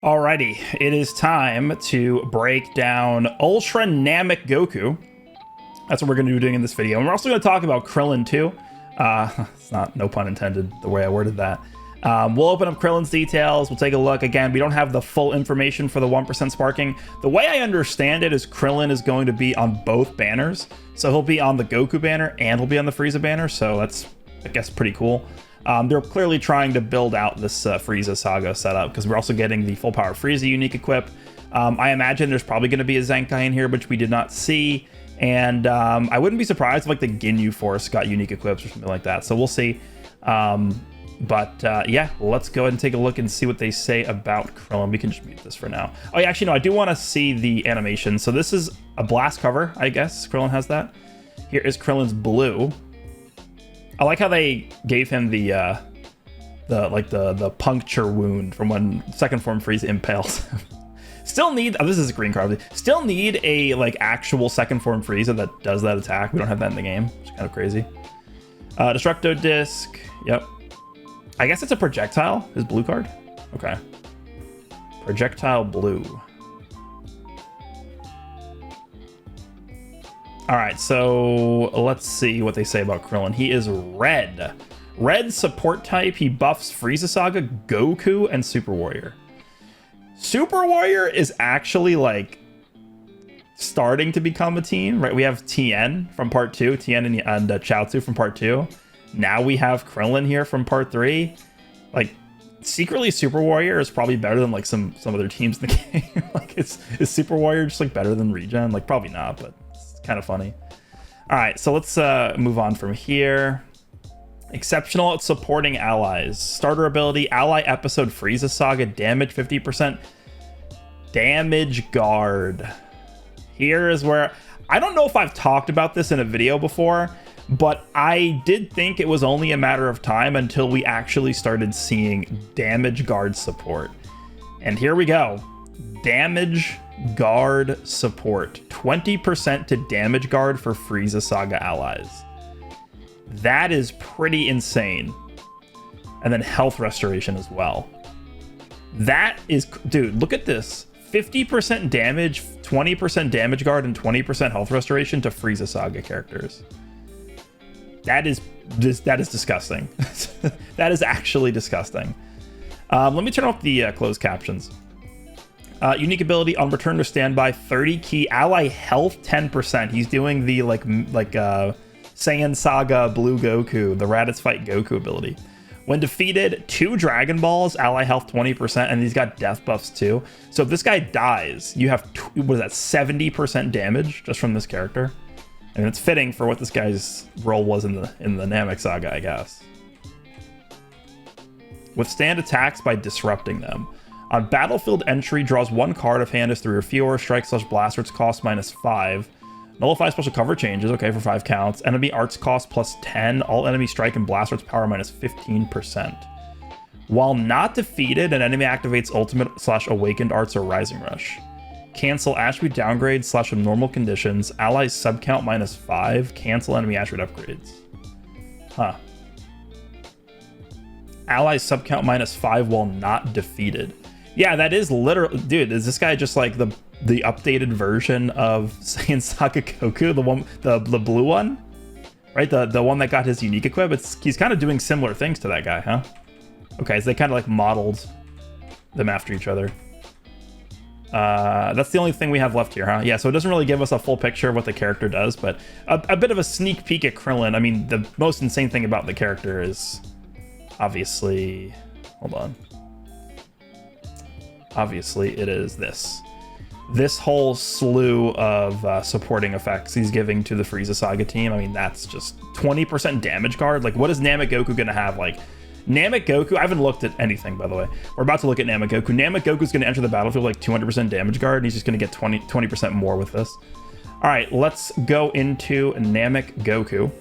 Alrighty, it is time to break down Ultra NAMEK Goku. That's what we're going to be doing in this video. And we're also going to talk about Krillin too. It's not, no pun intended, the way I worded that. We'll open up Krillin's details. We'll take a look. Again, we don't have the full information for the 1% sparking. The way I understand it is Krillin is going to be on both banners. So he'll be on the Goku banner and he'll be on the Frieza banner. So that's, I guess, pretty cool. They're clearly trying to build out this Frieza saga setup because we're also getting the full power Frieza unique equip. I imagine there's probably going to be a Zenkai in here, which we did not see. And I wouldn't be surprised if like the Ginyu Force got unique equips or something like that. So we'll see. Yeah, let's go ahead and take a look and see what they say about Krillin. We can just mute this for now. Oh yeah, actually no, I do want to see the animation. So this is a blast cover, I guess. Krillin has that. Here is Krillin's blue. I like how they gave him the puncture wound from when second form Frieza impales. Still need, oh, this is a green card. Still need a like actual second form Frieza that does that attack. We don't have that in the game, which is kind of crazy. Destructo disc. Yep. I guess it's a projectile. His blue card. Okay. Projectile blue. All right, so let's see what they say about Krillin. He is red. Red support type. He buffs Frieza Saga, Goku, and Super Warrior. Super Warrior is actually like starting to become a team, right? We have Tien from part 2, Tien and Chaozu from part 2. Now we have Krillin here from part 3. Like, secretly Super Warrior is probably better than like some other teams in the game. Like, is Super Warrior just like better than Regen? Like, probably not, but kind of funny. All right, so let's move on from here. Exceptional at supporting allies. Starter ability, ally episode Frieza Saga, damage 50%. Damage guard. Here is where, I don't know if I've talked about this in a video before, but I did think it was only a matter of time until we actually started seeing damage guard support. And here we go. Damage guard support, 20% to damage guard for Frieza Saga allies. That is pretty insane. And then health restoration as well. That is, dude, look at this. 50% damage, 20% damage guard, and 20% health restoration to Frieza Saga characters. That is disgusting. That is actually disgusting. Let me turn off the closed captions. Unique ability on return to standby, 30 key ally health 10%. He's doing the like Saiyan Saga Blue Goku, the Raditz Fight Goku ability. When defeated, 2 Dragon Balls, ally health 20%, and he's got death buffs too. So if this guy dies, you have what is that, 70% damage just from this character, and it's fitting for what this guy's role was in the NAMEK saga, I guess. Withstand attacks by disrupting them. On battlefield entry, draws 1 card if hand is 3 or fewer. Strike / Blaster's cost -5. Nullify special cover changes, okay, for 5 counts. Enemy arts cost +10. All enemy strike and Blaster's power -15%. While not defeated, an enemy activates ultimate / awakened arts or rising rush. Cancel attribute downgrades / abnormal conditions. Allies subcount -5. Cancel enemy attribute upgrades. Huh. Allies subcount -5 while not defeated. Yeah, that is literally, dude, is this guy just like the updated version of Saiyan Saga Goku, the blue one, right? The one that got his unique equip. He's kind of doing similar things to that guy, huh? Okay, so they kind of like modeled them after each other. That's the only thing we have left here, huh? Yeah, so it doesn't really give us a full picture of what the character does, but a bit of a sneak peek at Krillin. I mean, the most insane thing about the character is obviously, hold on. Obviously, it is this whole slew of supporting effects he's giving to the Frieza Saga team. I mean, that's just 20% damage guard. Like, what is NAMEK Goku gonna have? Like, NAMEK Goku, I haven't looked at anything, by the way. We're about to look at NAMEK Goku. NAMEK Goku's gonna enter the battlefield like 200% damage guard, and he's just gonna get 20% more with this. All right, let's go into NAMEK Goku.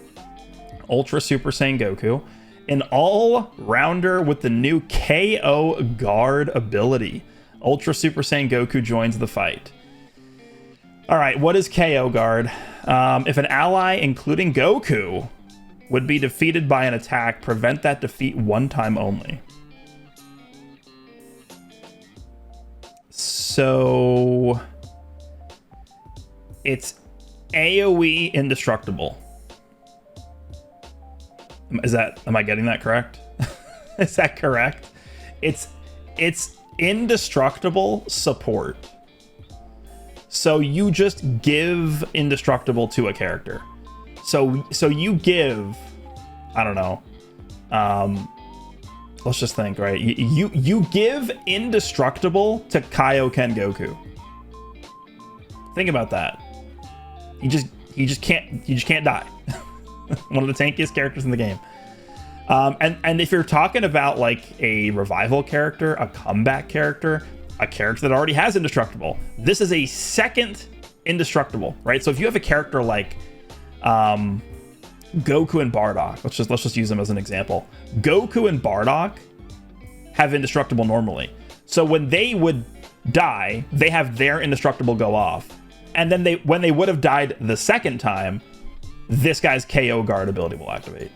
Ultra Super Saiyan Goku. An all-rounder with the new KO guard ability. Ultra Super Saiyan Goku joins the fight. All right, what is KO guard? If an ally, including Goku, would be defeated by an attack, prevent that defeat 1 time only. So it's AOE indestructible. Am I getting that correct? Is that correct? It's indestructible support. So you just give indestructible to a character. So you give, I don't know. Let's just think, right? You give indestructible to Kaioken Goku. Think about that. You just can't die. One of the tankiest characters in the game. And if you're talking about like a revival character, a comeback character, a character that already has indestructible, this is a second indestructible, right? So if you have a character like Goku and Bardock, let's just use them as an example. Goku and Bardock have indestructible normally. So when they would die, they have their indestructible go off. And then when they would have died the second time, this guy's KO guard ability will activate.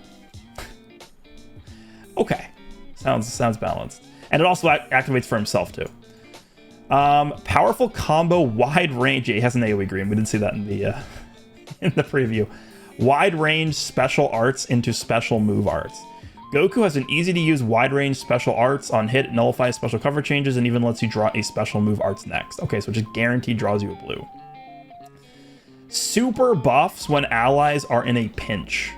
Okay, sounds balanced. And it also activates for himself too. Powerful combo, wide range. Yeah, he has an AoE green. We didn't see that in the preview. Wide range special arts into special move arts. Goku has an easy to use wide range special arts on hit, nullifies special cover changes, and even lets you draw a special move arts next. Okay, so it just guaranteed draws you a blue. Super buffs when allies are in a pinch.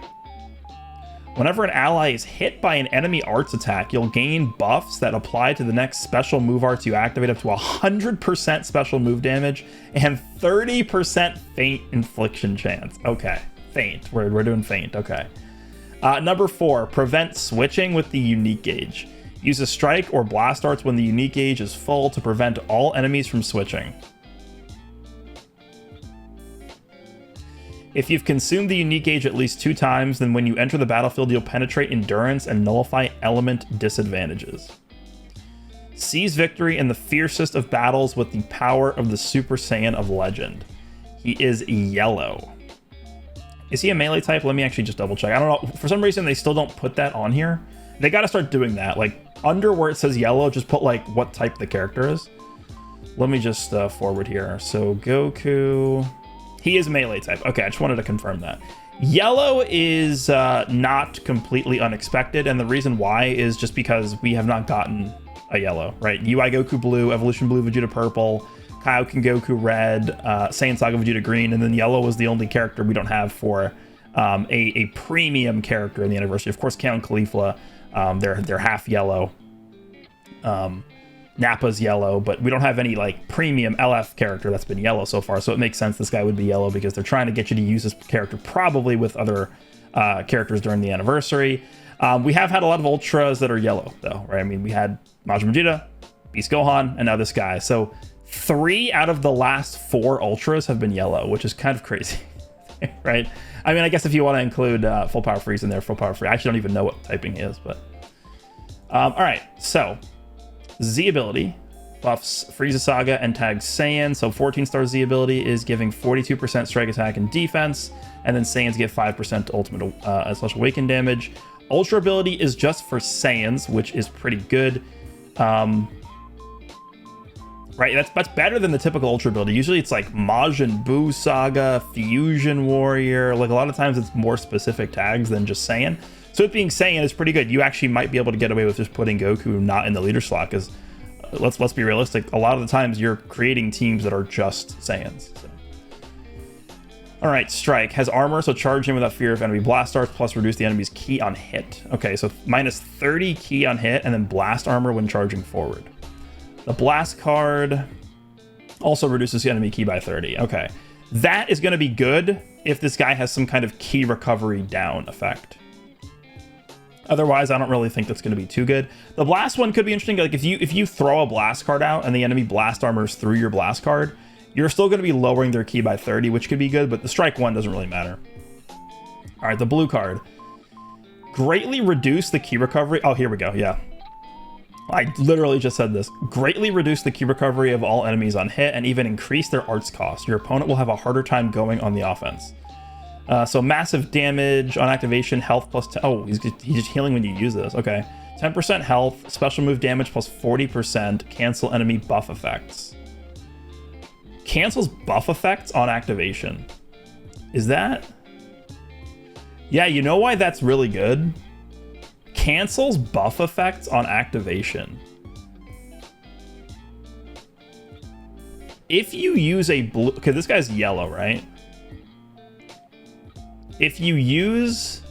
Whenever an ally is hit by an enemy arts attack, you'll gain buffs that apply to the next special move arts you activate, up to 100% special move damage and 30% feint infliction chance. Okay, feint. We're doing feint. Okay. Number 4, prevent switching with the unique gauge. Use a strike or blast arts when the unique gauge is full to prevent all enemies from switching. If you've consumed the unique gauge at least 2 times, then when you enter the battlefield, you'll penetrate endurance and nullify element disadvantages. Seize victory in the fiercest of battles with the power of the Super Saiyan of Legend. He is yellow. Is he a melee type? Let me actually just double check. I don't know. For some reason, they still don't put that on here. They got to start doing that. Like under where it says yellow, just put like what type the character is. Let me just forward here. So Goku... He is melee type. Okay, I just wanted to confirm that. Yellow is not completely unexpected, and the reason why is just because we have not gotten a yellow, right? UI Goku blue, Evolution blue, Vegeta purple, Kaioken Goku red, Saiyan Saga Vegeta green, and then yellow was the only character we don't have for a premium character in the anniversary. Of course, Count Caulifla, they're half yellow. Nappa's yellow, but we don't have any like premium LF character that's been yellow so far, so it makes sense this guy would be yellow because they're trying to get you to use this character probably with other characters during the anniversary. We have had a lot of ultras that are yellow though, right? I mean, we had Majin Vegeta, Beast Gohan, and now this guy. So 3 out of the last 4 ultras have been yellow, which is kind of crazy, right? I mean, I guess if you want to include Full Power Freeze in there, Full Power Free. I actually don't even know what typing he is, but all right, so Z ability buffs Frieza Saga and tags Saiyan. So 14-star Z ability is giving 42% strike attack and defense, and then Saiyans get 5% ultimate special awaken damage. Ultra ability is just for Saiyans, which is pretty good. Right, that's better than the typical Ultra ability. Usually it's like Majin Buu Saga, Fusion Warrior. Like a lot of times it's more specific tags than just Saiyan. So it being Saiyan is pretty good. You actually might be able to get away with just putting Goku not in the leader slot, because let's be realistic. A lot of the times you're creating teams that are just Saiyans. So. All right, Strike has armor, so charge him without fear of enemy blast arts, plus reduce the enemy's ki on hit. Okay, so minus 30 ki on hit, and then blast armor when charging forward. The blast card also reduces the enemy ki by 30. Okay, that is going to be good if this guy has some kind of ki recovery down effect. Otherwise, I don't really think that's going to be too good. The blast one could be interesting. Like if you throw a blast card out and the enemy blast armors through your blast card, you're still going to be lowering their ki by 30, which could be good, but the strike one doesn't really matter. All right, the blue card. Greatly reduce the ki recovery. Oh, here we go. Yeah. I literally just said this. Greatly reduce the ki recovery of all enemies on hit and even increase their arts cost. Your opponent will have a harder time going on the offense. So massive damage on activation, health plus 10. Oh, he's just healing when you use this. Okay. 10% health, special move damage plus 40%, cancel enemy buff effects. cancels buff effects on activation. Is that? Yeah, you know why that's really good? Cancels buff effects on activation. If you use a blue... Okay, this guy's yellow, right? If you use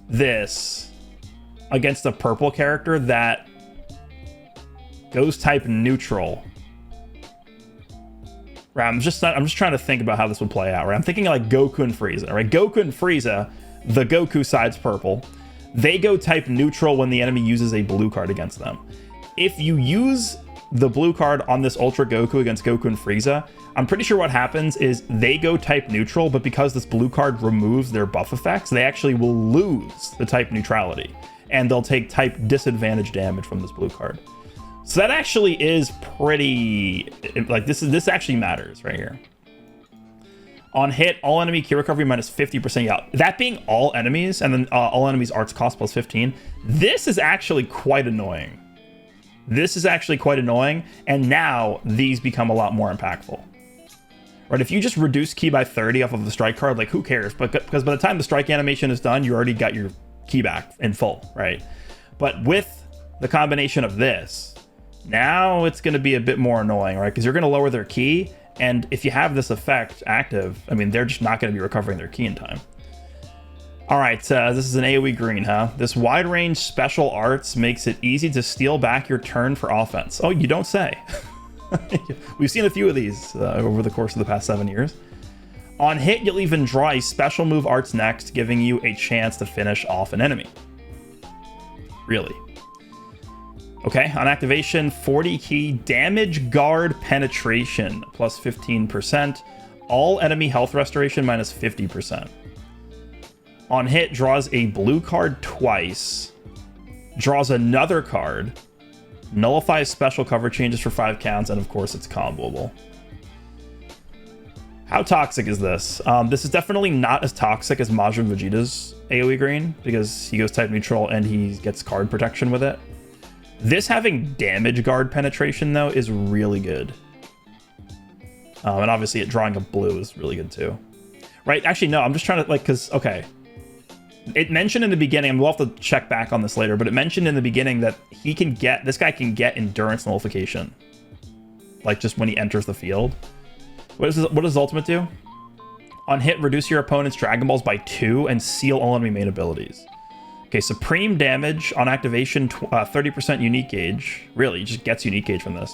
this against a purple character that goes type neutral... Right, I'm just trying to think about how this would play out, right? I'm thinking like Goku and Frieza, right? Goku and Frieza, the Goku side's purple. They go type neutral when the enemy uses a blue card against them. If you use the blue card on this Ultra Goku against Goku and Frieza, I'm pretty sure what happens is they go type neutral, but because this blue card removes their buff effects, they actually will lose the type neutrality, and they'll take type disadvantage damage from this blue card. So that actually is pretty, like, this actually matters right here. On hit, all enemy key recovery minus 50%. Yeah, that being all enemies, and then all enemies arts cost plus 15. This is actually quite annoying. This is actually quite annoying, and now these become a lot more impactful. Right, if you just reduce key by 30 off of the strike card, like, who cares? But because by the time the strike animation is done, you already got your key back in full, right? But with the combination of this, now it's going to be a bit more annoying, right? Because you're going to lower their key, and if you have this effect active, I mean, they're just not going to be recovering their key in time. All right, this is an AOE green, huh? This wide range special arts makes it easy to steal back your turn for offense. Oh, you don't say. We've seen a few of these over the course of the past 7 years. On hit, you'll even draw a special move arts next, giving you a chance to finish off an enemy. Really? Okay, on activation, 40 key damage guard penetration plus 15%. All enemy health restoration minus 50%. On hit, draws a blue card twice. Draws another card. Nullifies special cover changes for 5 counts, and of course it's comboable. How toxic is this? This is definitely not as toxic as Majin Vegeta's AoE green, because he goes type neutral and he gets card protection with it. This having damage guard penetration, though, is really good. And obviously, it drawing a blue is really good, too. Right? Actually, no, I'm just trying to, like, because, okay. It mentioned in the beginning, and we'll have to check back on this later, but it mentioned in the beginning that he can get, this guy can get endurance nullification. Like, just when he enters the field. What does his ultimate do? On hit, reduce your opponent's Dragon Balls by 2 and seal all enemy main abilities. Okay, supreme damage on activation, 30% unique gauge. Really, he just gets unique gauge from this.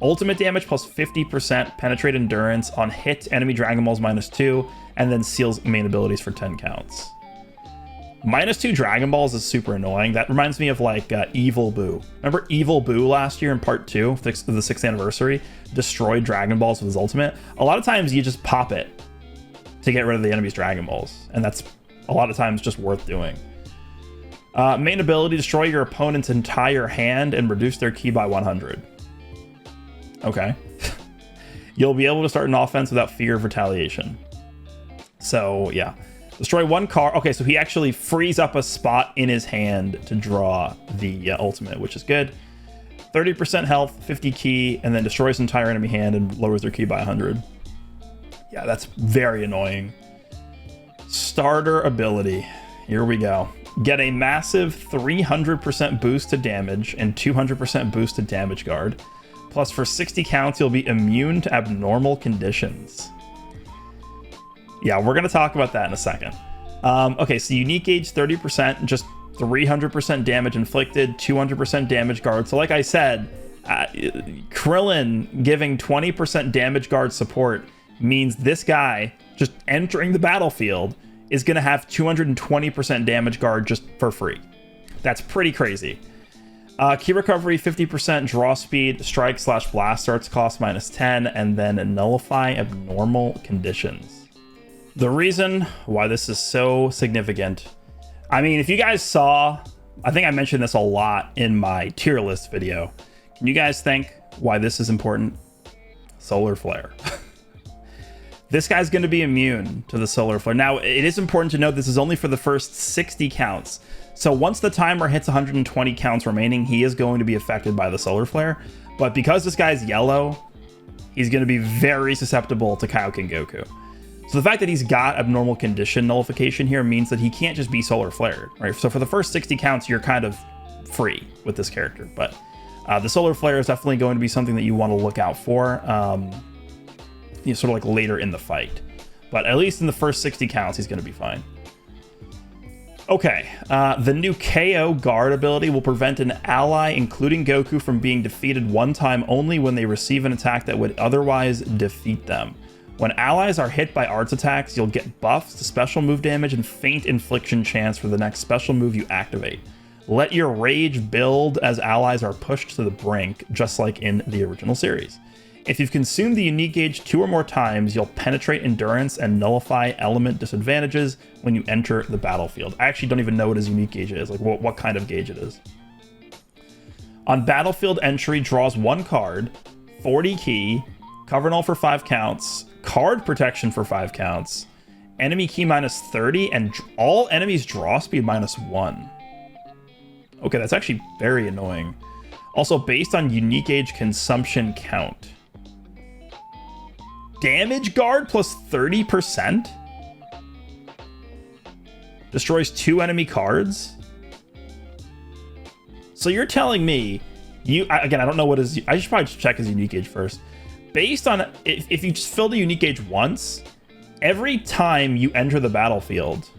Ultimate damage plus 50% penetrate endurance on hit, enemy Dragon Balls minus 2, and then seals main abilities for 10 counts. Minus 2 Dragon Balls is super annoying. That reminds me of like Evil Boo. Remember Evil Boo last year in part 2 of the 6th anniversary? Destroyed Dragon Balls with his ultimate. A lot of times you just pop it to get rid of the enemy's Dragon Balls, and that's a lot of times just worth doing. Main ability, destroy your opponent's entire hand and reduce their key by 100. Okay. You'll be able to start an offense without fear of retaliation. So, yeah. Destroy 1 card. Okay, so he actually frees up a spot in his hand to draw the ultimate, which is good. 30% health, 50 key, and then destroys entire enemy hand and lowers their key by 100. Yeah, that's very annoying. Starter ability. Here we go. Get a massive 300% boost to damage and 200% boost to damage guard. Plus, for 60 counts, you'll be immune to abnormal conditions. Yeah, we're going to talk about that in a second. Okay, so unique gauge 30%, just 300% damage inflicted, 200% damage guard. So like I said, Krillin giving 20% damage guard support means this guy just entering the battlefield is going to have 220% damage guard just for free. That's pretty crazy. Key recovery 50%, draw speed, strike / blast arts cost minus 10, and then nullify abnormal conditions. The reason why this is so significant, I mean, if you guys saw, I think I mentioned this a lot in my tier list video. Can you guys think why this is important? Solar flare. This guy's going to be immune to the solar flare. Now, it is important to note this is only for the first 60 counts. So once the timer hits 120 counts remaining, he is going to be affected by the solar flare. But because this guy's yellow, he's going to be very susceptible to Kaioken Goku. So the fact that he's got abnormal condition nullification here means that he can't just be solar flared, right? So for the first 60 counts, you're kind of free with this character, but the solar flare is definitely going to be something that you want to look out for, sort of like later in the fight. But at least in the first 60 counts, he's going to be fine. Okay, the new KO guard ability will prevent an ally, including Goku, from being defeated one time only when they receive an attack that would otherwise defeat them. When allies are hit by arts attacks, you'll get buffs to special move damage and feint infliction chance for the next special move you activate. Let your rage build as allies are pushed to the brink, just like in the original series. If you've consumed the unique gauge 2 or more times, you'll penetrate endurance and nullify element disadvantages when you enter the battlefield. I actually don't even know what his unique gauge is, like what kind of gauge it is. On battlefield entry, draws 1 card, 40 key, cover null for 5 counts, card protection for 5 counts, enemy key minus 30, and all enemies draw speed minus 1. Okay, that's actually very annoying. Also, based on unique gauge consumption count. Damage guard plus 30%? Destroys 2 enemy cards? So you're telling me, again, I don't know what his, I should probably just check his unique gauge first. Based on, if you just fill the unique gauge once, every time you enter the battlefield,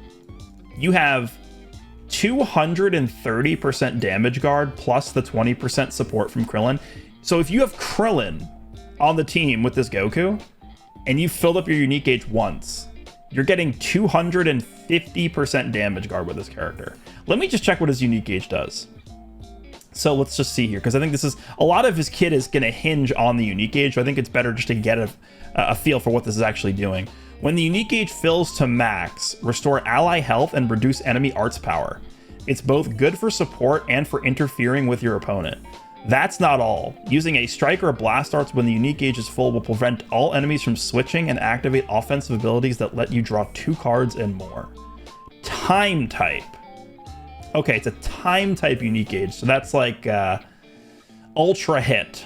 you have 230% damage guard plus the 20% support from Krillin. So if you have Krillin on the team with this Goku, and you filled up your unique gauge once, you're getting 250% damage guard with this character. Let me just check what his unique gauge does. So let's just see here, because I think this is, a lot of his kit is going to hinge on the unique gauge, so I think it's better just to get a feel for what this is actually doing. When the unique gauge fills to max, restore ally health and reduce enemy arts power. It's both good for support and for interfering with your opponent. That's not all. Using a strike or a blast arts when the unique gauge is full will prevent all enemies from switching and activate offensive abilities that let you draw 2 cards and more. Time type. Okay, it's a time type unique gauge, so that's like Ultra Hit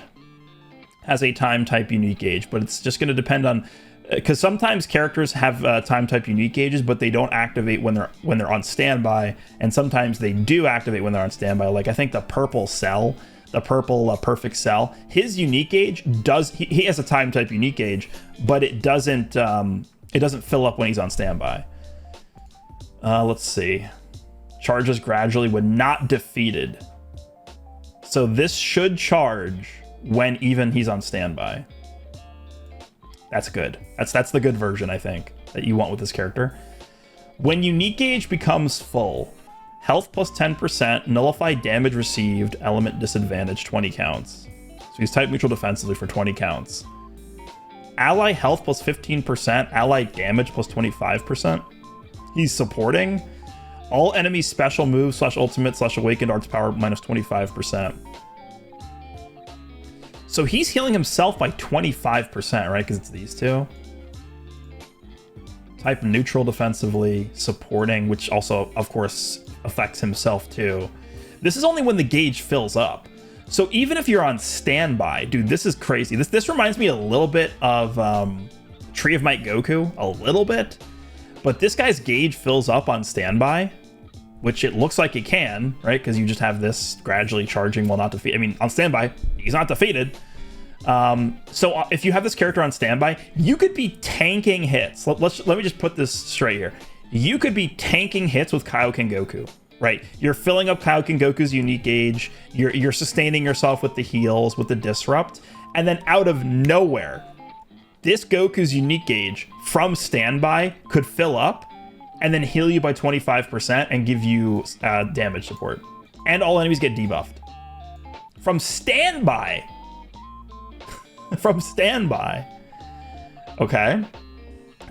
has a time type unique gauge, but it's just going to depend on, because sometimes characters have time type unique gauges, but they don't activate when they're on standby, and sometimes they do activate when they're on standby. Like I think the purple cell, the purple perfect cell, his unique gauge does, he has a time type unique gauge, but it doesn't fill up when he's on standby. Let's see. Charges gradually when not defeated. So this should charge when even he's on standby. That's good. That's the good version, I think, that you want with this character. When unique gauge becomes full, health plus 10%, nullify damage received, element disadvantage 20 counts. So he's type neutral defensively for 20 counts. Ally health plus 15%, ally damage plus 25%. He's supporting. All enemy special moves / ultimate / awakened arts power minus 25%. So he's healing himself by 25%, right? Because it's these two. Type neutral defensively, supporting, which also, of course, affects himself too. This is only when the gauge fills up. So even if you're on standby, dude, this is crazy. This reminds me a little bit of Tree of Might Goku, a little bit. But this guy's gauge fills up on standby, which it looks like it can, right? Because you just have this gradually charging while not defeated. I mean, on standby, he's not defeated. So if you have this character on standby, you could be tanking hits. Let me just put this straight here. You could be tanking hits with Kaioken Goku, right? You're filling up Kaioken Goku's unique gauge. You're sustaining yourself with the heals, with the disrupt. And then out of nowhere, this Goku's unique gauge from standby could fill up and then heal you by 25% and give you damage support. And all enemies get debuffed. From standby. From standby. Okay.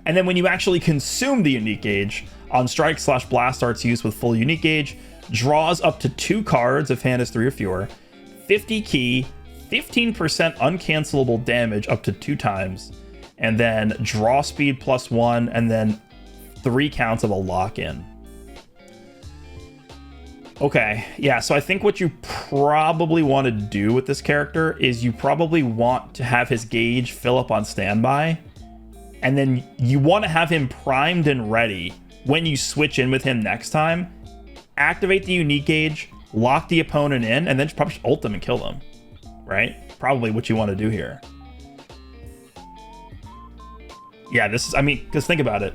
And then when you actually consume the unique gauge, on strike / blast arts used with full unique gauge, draws up to 2 cards if hand is 3 or fewer, 50 key, 15% uncancelable damage up to 2 times, and then draw speed +1, and then 3 counts of a lock-in. Okay, yeah, so I think what you probably want to do with this character is you probably want to have his gauge fill up on standby, and then you want to have him primed and ready when you switch in with him next time. Activate the unique gauge, lock the opponent in, and then just probably ult them and kill them, right? Probably what you want to do here. Yeah, this is, I mean, because think about it.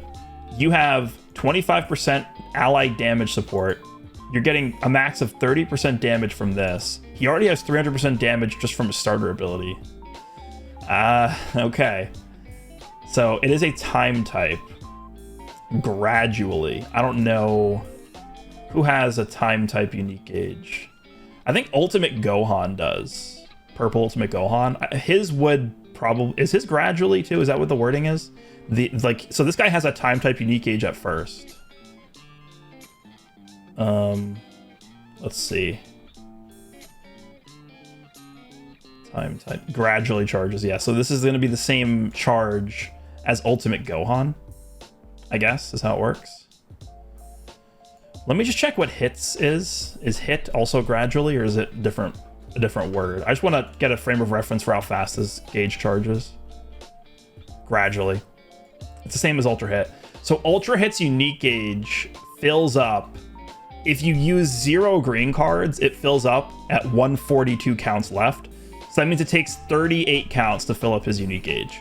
You have 25% ally damage support. You're getting a max of 30% damage from this. He already has 300% damage just from his starter ability. Okay. So it is a time type. Gradually. I don't know who has a time type unique gauge. I think Ultimate Gohan does. Purple Ultimate Gohan. His would probably... Is his gradually too? Is that what the wording is? So this guy has a time type unique gauge at first. Let's see. Time type gradually charges. Yeah, so this is going to be the same charge as Ultimate Gohan, I guess is how it works. Let me just check what hits is. Is hit also gradually, or is it a different word? I just want to get a frame of reference for how fast this gauge charges. Gradually. It's the same as Ultra Hit. So Ultra Hit's unique gauge fills up. If you use 0 green cards, it fills up at 142 counts left. So that means it takes 38 counts to fill up his unique gauge.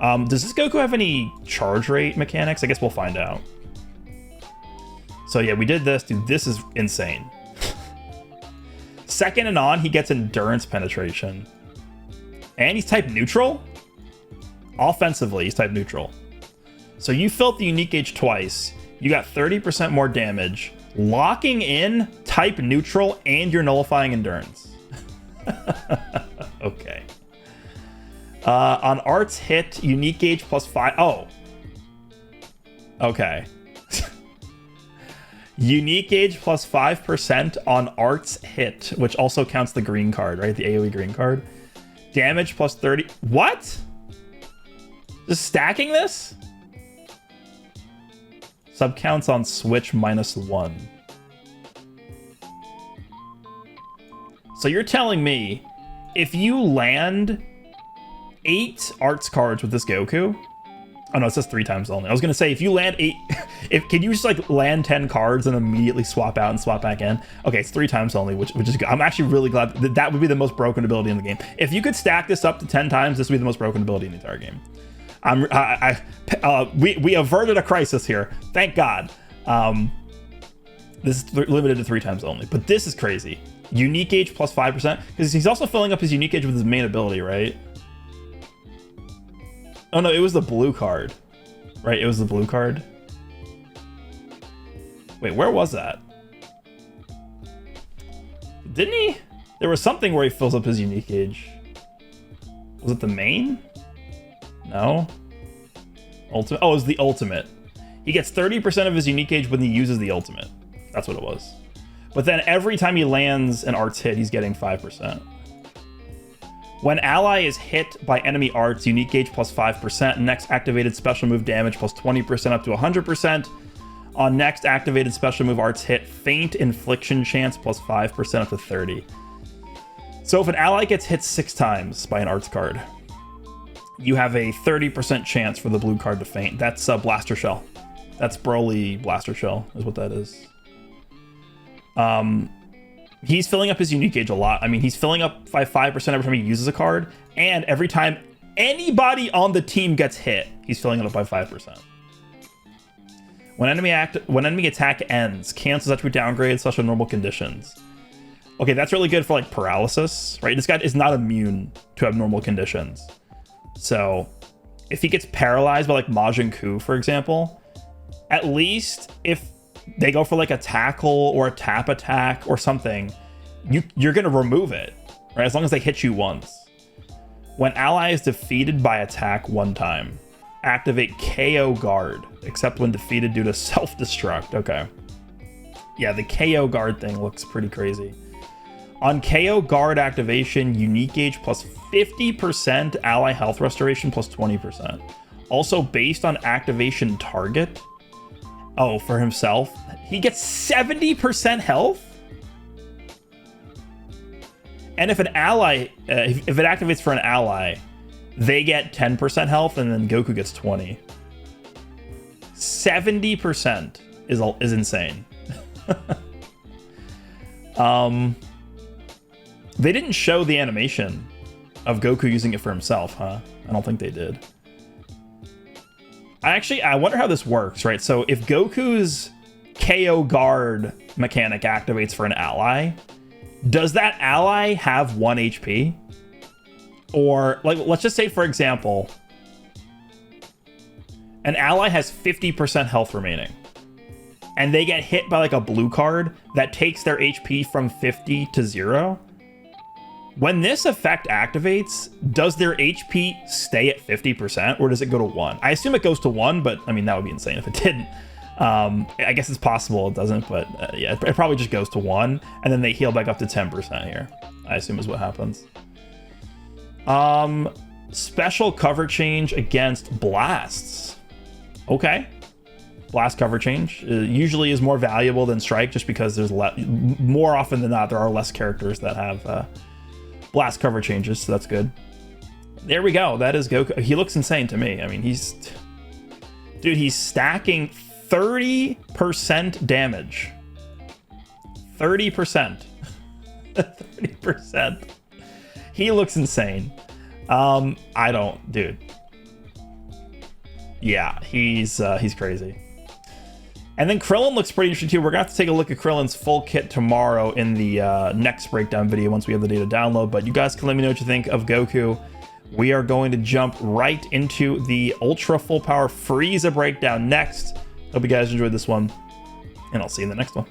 Does this Goku have any charge rate mechanics? I guess we'll find out. So yeah, we did this. Dude, this is insane. Second and on, he gets endurance penetration. And he's type neutral? Offensively, he's type neutral. So you filled the unique gauge twice. You got 30% more damage. Locking in type neutral, and you're nullifying endurance. Okay. On arts hit, unique gauge plus 5. Oh. Okay. Unique gauge plus 5% on arts hit, which also counts the green card, right? The AOE green card. Damage plus 30. What? Just stacking this? Subcounts on switch -1. So you're telling me if you land 8 arts cards with this Goku... Oh no, it says 3 times only. I was gonna say, if you land 8... Can you just like land 10 cards and immediately swap out and swap back in? Okay, it's 3 times only, which is good. I'm actually really glad that would be the most broken ability in the game. If you could stack this up to 10 times, this would be the most broken ability in the entire game. We averted a crisis here. Thank God. This is limited to 3 times only, but this is crazy. Unique gauge plus 5%, because he's also filling up his unique gauge with his main ability, right? Oh no, it was the blue card, right? It was the blue card. Wait, where was that? Didn't he? There was something where he fills up his unique gauge. Was it the main? No. Ultimate. Oh, it was the ultimate. He gets 30% of his unique gauge when he uses the ultimate. That's what it was. But then every time he lands an arts hit, he's getting 5%. When ally is hit by enemy arts, unique gauge plus 5%. Next activated special move damage plus 20% up to 100%. On next activated special move arts hit, faint infliction chance plus 5% up to 30. So if an ally gets hit 6 times by an arts card, you have a 30% chance for the blue card to faint. That's a Blaster Shell. That's Broly Blaster Shell is what that is. He's filling up his unique gauge a lot. I mean, he's filling up by 5% every time he uses a card, and every time anybody on the team gets hit, he's filling it up by 5%. When enemy attack ends, cancels attribute downgrade such normal conditions. Okay, that's really good for like paralysis, right? This guy is not immune to abnormal conditions. So if he gets paralyzed by like Majin Ku, for example, at least if they go for like a tackle or a tap attack or something, you're going to remove it, right? As long as they hit you once. When ally is defeated by attack 1 time, activate KO guard, except when defeated due to self-destruct. Okay. Yeah, the KO guard thing looks pretty crazy. On KO guard activation, unique gauge plus 50%, ally health restoration plus 20%. Also based on activation target. Oh, for himself, he gets 70% health? And if an ally, if it activates for an ally, they get 10% health, and then Goku gets 20. 70% is insane. They didn't show the animation of Goku using it for himself, huh? I don't think they did. I wonder how this works, right? So if Goku's KO guard mechanic activates for an ally, does that ally have 1 HP? Or, like, let's just say, for example, an ally has 50% health remaining, and they get hit by, like, a blue card that takes their HP from 50 to 0. When this effect activates, does their HP stay at 50%, or does it go to 1? I assume it goes to 1, but, I mean, that would be insane if it didn't. I guess it's possible it doesn't, but yeah, it probably just goes to 1, and then they heal back up to 10% here, I assume is what happens. Special cover change against blasts. Okay. Blast cover change usually is more valuable than strike, just because there's more often than not, there are less characters that have blast cover changes, so that's good. There we go. That is Goku. He looks insane to me. I mean, he's stacking 30% damage. 30%. 30%. He looks insane. Dude. Yeah, he's crazy. And then Krillin looks pretty interesting too. We're gonna have to take a look at Krillin's full kit tomorrow in the next breakdown video once we have the data download. But you guys can let me know what you think of Goku. We are going to jump right into the Ultra Full Power Frieza breakdown next. Hope you guys enjoyed this one, and I'll see you in the next one.